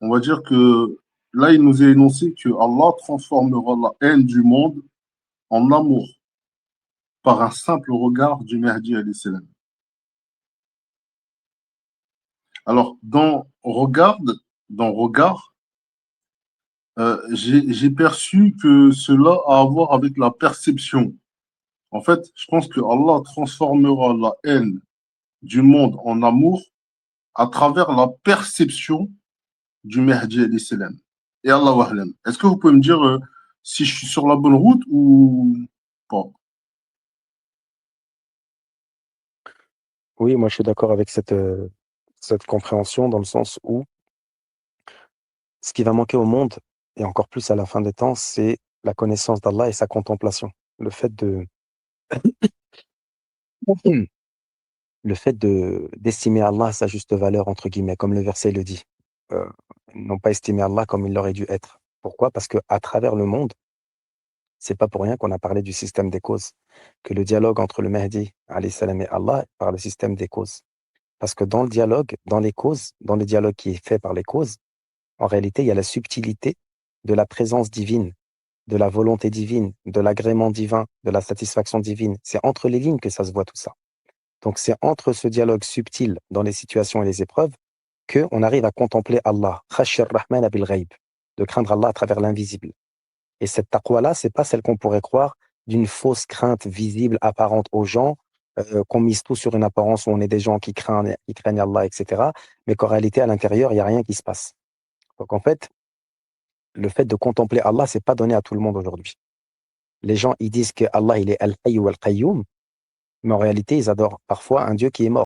On va dire que là, il nous est énoncé que Allah transformera la haine du monde en amour par un simple regard du Mahdi alayhi salam. Alors, dans regard, j'ai perçu que cela a à voir avec la perception. En fait, je pense que Allah transformera la haine du monde en amour à travers la perception du Mahdi alayhi salam. Et Allahu A'lam. Est-ce que vous pouvez me dire si je suis sur la bonne route ou pas? Oui, moi je suis d'accord avec cette compréhension dans le sens où ce qui va manquer au monde, et encore plus à la fin des temps, c'est la connaissance d'Allah et sa contemplation. Le fait de, le fait d'estimer Allah à sa juste valeur, entre guillemets, comme le verset le dit. Euh, non pas estimer Allah comme il aurait dû être. Pourquoi? Parce que à travers le monde, c'est pas pour rien qu'on a parlé du système des causes, que le dialogue entre le Mahdi, alayhi salam, et Allah, par le système des causes. Parce que dans le dialogue, dans les causes, dans le dialogue qui est fait par les causes, en réalité, il y a la subtilité de la présence divine, de la volonté divine, de l'agrément divin, de la satisfaction divine. C'est entre les lignes que ça se voit tout ça. Donc c'est entre ce dialogue subtil dans les situations et les épreuves qu'on arrive à contempler Allah, khashir rahman bil ghaib, de craindre Allah à travers l'invisible. Et cette taqwa-là, c'est pas celle qu'on pourrait croire d'une fausse crainte visible, apparente aux gens, qu'on mise tout sur une apparence où on est des gens qui craignent Allah, etc. Mais qu'en réalité, à l'intérieur, il n'y a rien qui se passe. Donc en fait, le fait de contempler Allah, c'est pas donné à tout le monde aujourd'hui. Les gens, ils disent que Allah, il est Al-Hayy ou Al-Qayyum, mais en réalité, ils adorent parfois un Dieu qui est mort.